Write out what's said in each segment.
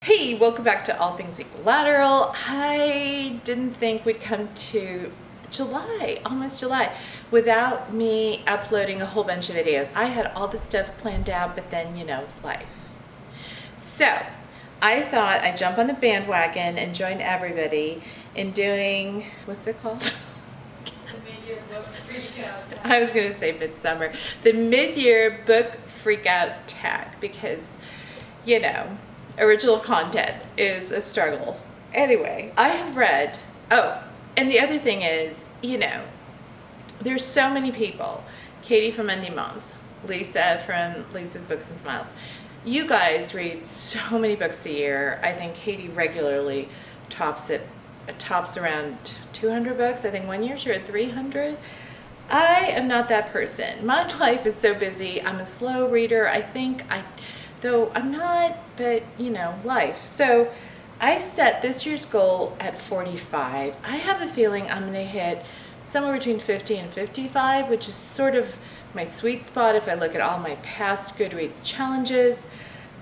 Hey, welcome back to All Things Equilateral. I didn't think we'd come to July, almost July, without me uploading a whole bunch of videos. I had all the stuff planned out, but then, life. So, I thought I'd jump on the bandwagon and join everybody in doing, what's it called? I was going to say midsummer. The mid-year book freakout tag, because, original content is a struggle. Anyway, I have read, and the other thing is, there's so many people. Katie from Monday Moms, Lisa from Lisa's Books and Smiles. You guys read so many books a year. I think Katie regularly tops around 200 books. I think one year she read 300. I am not that person. My life is so busy. I'm a slow reader. Though I'm not, but life. So I set this year's goal at 45. I have a feeling I'm going to hit somewhere between 50 and 55, which is sort of my sweet spot if I look at all my past Goodreads challenges.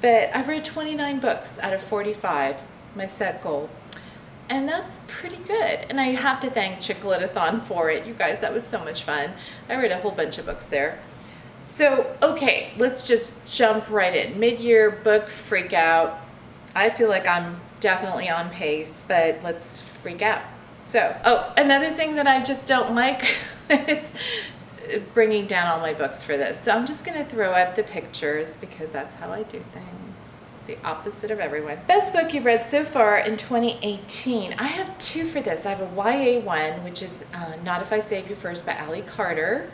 But I've read 29 books out of 45, my set goal. And that's pretty good. And I have to thank Chickalitathon for it. You guys, that was so much fun. I read a whole bunch of books there. So, okay, let's just jump right in. Mid-year book freak out. I feel like I'm definitely on pace, but let's freak out. So, another thing that I just don't like is bringing down all my books for this. So I'm just going to throw up the pictures because that's how I do things. The opposite of everyone. Best book you've read so far in 2018. I have two for this. I have a YA one, which is Not If I Save You First by Ally Carter.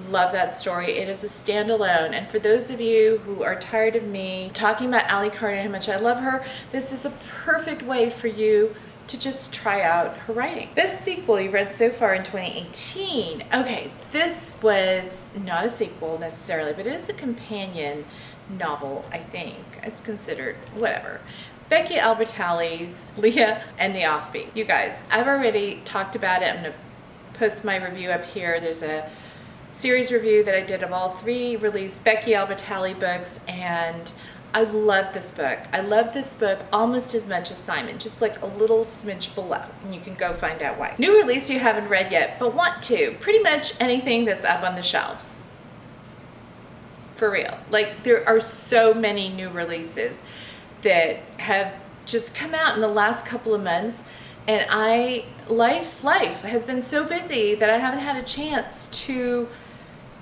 Love that story. It is a standalone. And for those of you who are tired of me talking about Ally Carter and how much I love her, this is a perfect way for you to just try out her writing. Best sequel you've read so far in 2018. Okay, this was not a sequel necessarily, but it is a companion novel, I think. It's considered, whatever. Becky Albertalli's Leah and the Offbeat. You guys, I've already talked about it. I'm going to post my review up here. There's a series review that I did of all three released Becky Albertalli books, and I love this book. I love this book almost as much as Simon, just like a little smidge below, and you can go find out why. New release you haven't read yet, but want to. Pretty much anything that's up on the shelves. For real. Like, there are so many new releases that have just come out in the last couple of months, and life has been so busy that I haven't had a chance to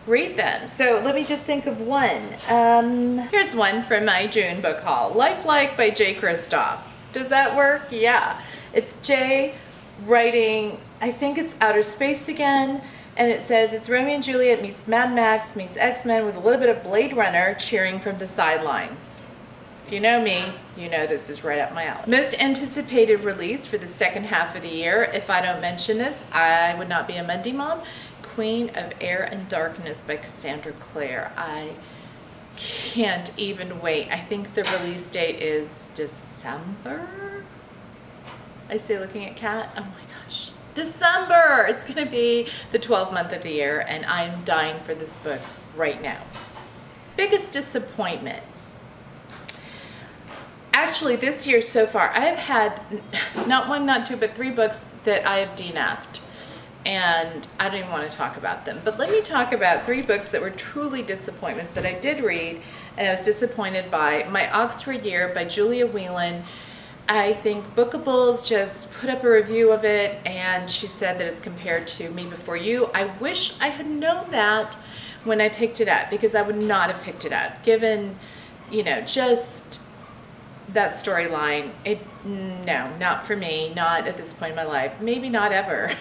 read them. So let me just think of one. Here's one from my June book haul. Lifelike by Jay Kristoff. Does that work? Yeah. It's Jay writing, I think it's Outer Space again, and it says it's Romeo and Juliet meets Mad Max meets X-Men with a little bit of Blade Runner cheering from the sidelines. If you know me, you know this is right up my alley. Most anticipated release for the second half of the year. If I don't mention this, I would not be a Monday mom. Queen of Air and Darkness by Cassandra Clare. I can't even wait. I think the release date is December. I say looking at Kat. Oh my gosh. December! It's going to be the 12th month of the year, and I'm dying for this book right now. Biggest disappointment. Actually, this year so far, I have had not one, not two, but 3 books that I have DNF'd. And I don't even want to talk about them. But let me talk about 3 books that were truly disappointments that I did read and I was disappointed by. My Oxford Year by Julia Whelan. I think Bookables just put up a review of it, and she said that it's compared to Me Before You. I wish I had known that when I picked it up, because I would not have picked it up, given, just that storyline. No, not for me, not at this point in my life, maybe not ever.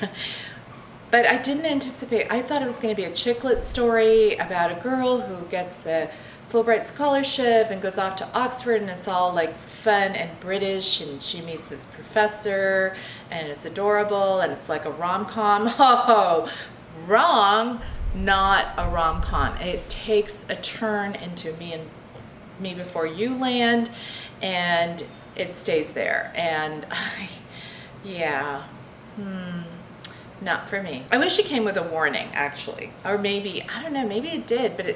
But I didn't anticipate, I thought it was going to be a chick lit story about a girl who gets the Fulbright scholarship and goes off to Oxford, and it's all like fun and British, and she meets this professor, and it's adorable, and it's like a rom-com. Oh, wrong, not a rom-com. It takes a turn into Me Before You land, and it stays there. And not for me. I wish it came with a warning, actually. Or maybe, I don't know, maybe it did, but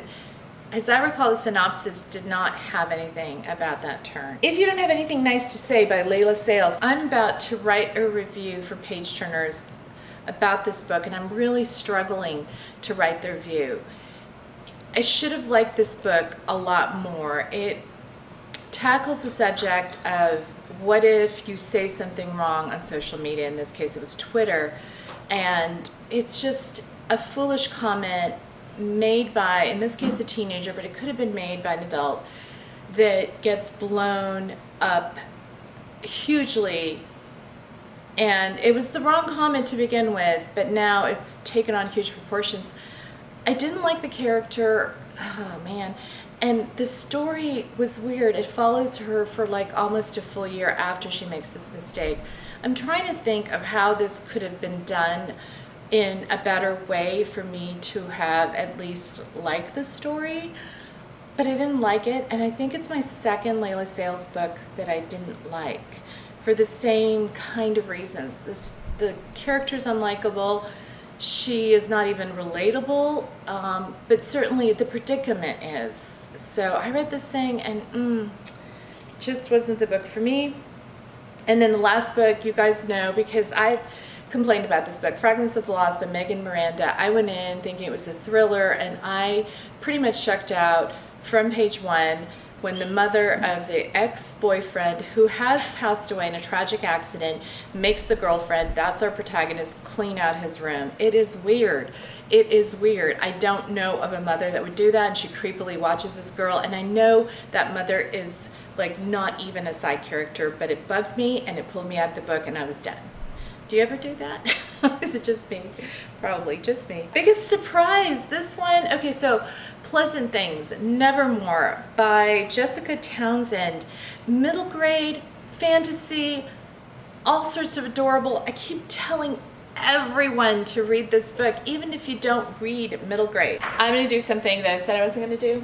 as I recall, the synopsis did not have anything about that turn. If you don't have anything nice to say by Layla Sales, I'm about to write a review for Page Turners about this book, and I'm really struggling to write the review. I should have liked this book a lot more. It tackles the subject of what if you say something wrong on social media. In this case, it was Twitter, and it's just a foolish comment made by, in this case, a teenager, but it could have been made by an adult, that gets blown up hugely. And it was the wrong comment to begin with, but now it's taken on huge proportions. I didn't like the character, oh man, and the story was weird. It follows her for like almost a full year after she makes this mistake. I'm trying to think of how this could have been done in a better way for me to have at least liked the story, but I didn't like it, and I think it's my second Layla Sales book that I didn't like for the same kind of reasons. The character's unlikable, she is not even relatable, but certainly the predicament is. So I read this thing and just wasn't the book for me. And then the last book, you guys know, because I've complained about this book, Fragments of the Lost by Megan Miranda. I went in thinking it was a thriller, and I pretty much checked out from page one when the mother of the ex-boyfriend, who has passed away in a tragic accident, makes the girlfriend, that's our protagonist, clean out his room. It is weird. It is weird. I don't know of a mother that would do that, and she creepily watches this girl, and I know that mother is like not even a side character, but it bugged me and it pulled me out of the book and I was done. Do you ever do that? Is it just me? Probably just me. Biggest surprise, this one. Okay, so Pleasant Things, Nevermore by Jessica Townsend. Middle grade, fantasy, all sorts of adorable. I keep telling everyone to read this book, even if you don't read middle grade. I'm gonna do something that I said I wasn't gonna do.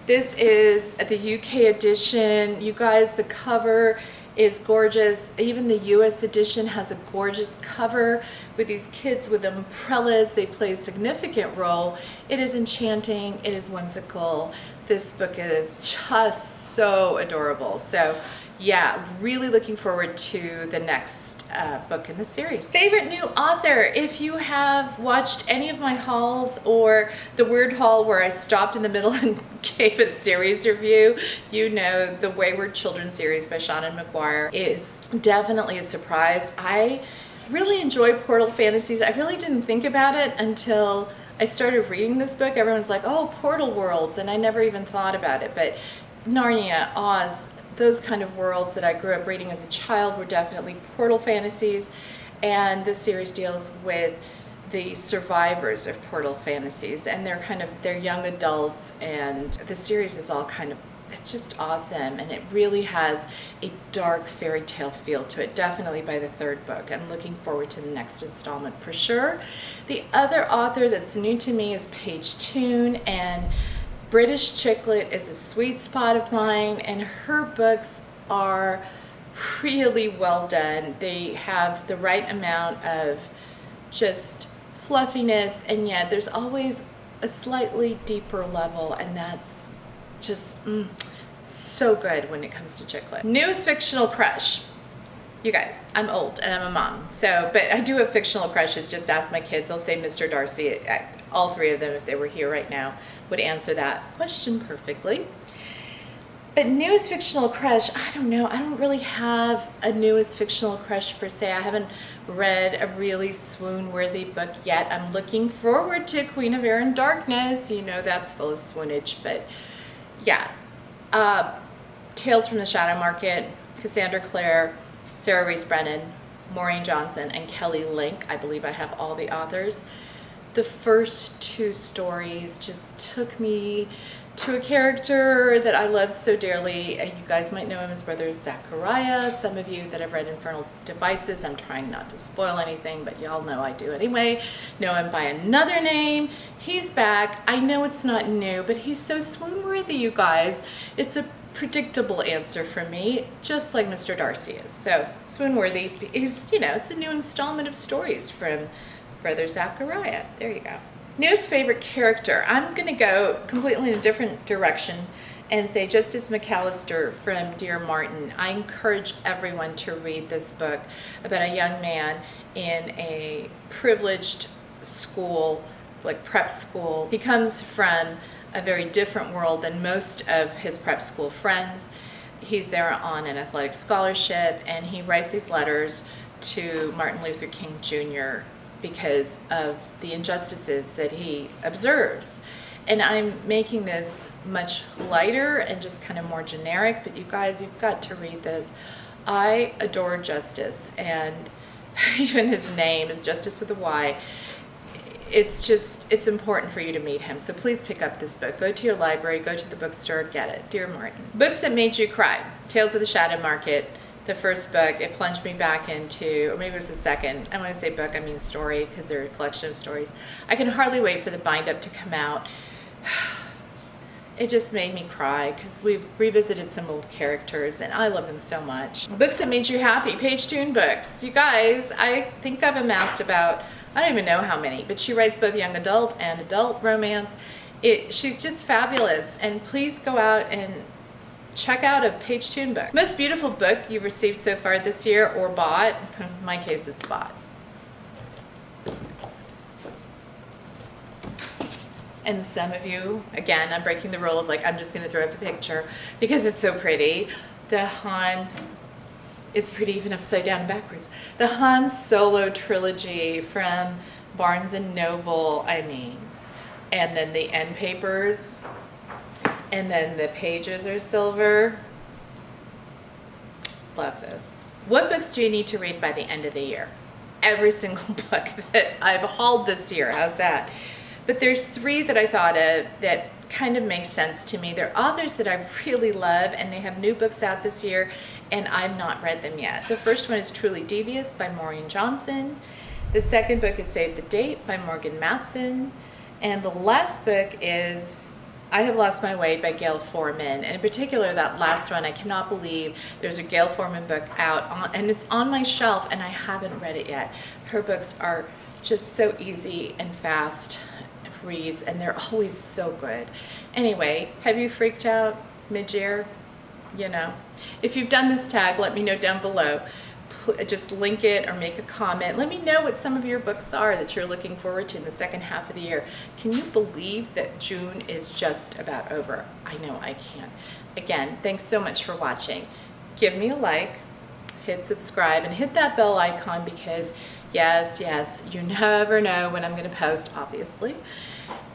This is the UK edition. You guys, the cover is gorgeous. Even the US edition has a gorgeous cover with these kids with umbrellas. They play a significant role. It is enchanting. It is whimsical. This book is just so adorable. So yeah, really looking forward to the next book in the series. Favorite new author? If you have watched any of my hauls or the weird haul where I stopped in the middle and gave a series review, you know the Wayward Children series by Shannon McGuire is definitely a surprise. I really enjoy Portal Fantasies. I really didn't think about it until I started reading this book. Everyone's like, oh, Portal Worlds, and I never even thought about it. But Narnia, Oz, those kind of worlds that I grew up reading as a child were definitely Portal Fantasies, and this series deals with the survivors of Portal Fantasies, and they're young adults, and the series is all kind of, it's just awesome, and it really has a dark fairy tale feel to it, definitely by the third book. I'm looking forward to the next installment for sure. The other author that's new to me is Paige Toon, and British chick lit is a sweet spot of mine, and her books are really well done. They have the right amount of just fluffiness, and yet there's always a slightly deeper level, and that's just so good when it comes to chick lit. Newest fictional crush. You guys, I'm old and I'm a mom, but I do have fictional crushes. Just ask my kids, they'll say Mr. Darcy. All three of them, if they were here right now, would answer that question perfectly. But newest fictional crush, I don't know. I don't really have a newest fictional crush per se. I haven't read a really swoon-worthy book yet. I'm looking forward to Queen of Air and Darkness. You know that's full of swoonage, but yeah. Tales from the Shadow Market, Cassandra Clare, Sarah Reese Brennan, Maureen Johnson, and Kelly Link. I believe I have all the authors. The first two stories just took me to a character that I love so dearly. You guys might know him as Brother Zachariah. Some of you that have read Infernal Devices, I'm trying not to spoil anything, but y'all know I do anyway, know him by another name. He's back. I know it's not new, but he's so swoon-worthy, you guys. It's a predictable answer for me, just like Mr. Darcy is. So swoon-worthy is, it's a new installment of stories from Brother Zachariah. There you go. Newest favorite character. I'm going to go completely in a different direction and say Justice McAllister from Dear Martin. I encourage everyone to read this book about a young man in a privileged school, like prep school. He comes from a very different world than most of his prep school friends. He's there on an athletic scholarship, and he writes these letters to Martin Luther King Jr. because of the injustices that he observes. And I'm making this much lighter and just kind of more generic, but you guys, you've got to read this. I adore Justice, and even his name is Justice with a Y. It's important for you to meet him. So please pick up this book. Go to your library, go to the bookstore, get it. Dear Martin. Books that made you cry. Tales of the Shadow Market. The first book, it plunged me back into, or maybe it was the second. I want to say book, I mean story, because they're a collection of stories. I can hardly wait for the bind-up to come out. It just made me cry because we've revisited some old characters and I love them so much. Books that made you happy. Pagetoon books. You guys, I think I've amassed about, I don't even know how many, but she writes both young adult and adult romance. She's just fabulous, and please go out and check out a Pagetoon book. Most beautiful book you've received so far this year or bought. In my case, it's bought. And some of you, again, I'm breaking the rule of like, I'm just gonna throw up the picture because it's so pretty. The Han, it's pretty even upside down and backwards. The Han Solo trilogy from Barnes and Noble, I mean. And then the end papers. And then the pages are silver. Love this. What books do you need to read by the end of the year? Every single book that I've hauled this year. How's that? But there's 3 that I thought of that kind of make sense to me. There are authors that I really love, and they have new books out this year, and I've not read them yet. The first one is Truly Devious by Maureen Johnson. The second book is Save the Date by Morgan Matson. And the last book is I Have Lost My Way by Gail Forman. And in particular, that last one, I cannot believe there's a Gail Forman book out, and it's on my shelf, and I haven't read it yet. Her books are just so easy and fast reads, and they're always so good. Anyway, have you freaked out mid-year? You know, if you've done this tag, let me know down below. Just link it or make a comment. Let me know what some of your books are that you're looking forward to in the second half of the year. Can you believe that June is just about over? I know I can. Again, thanks so much for watching. Give me a like, hit subscribe, and hit that bell icon because yes, you never know when I'm going to post, obviously.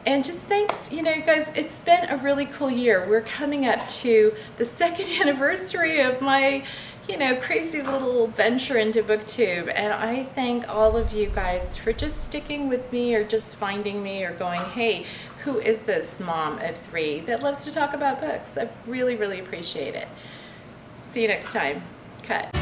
And just thanks, you know, guys, it's been a really cool year. We're coming up to the 2nd anniversary of my, you know, crazy little venture into BookTube. And I thank all of you guys for just sticking with me or just finding me or going, hey, who is this mom of 3 that loves to talk about books? I really, really appreciate it. See you next time. Cut.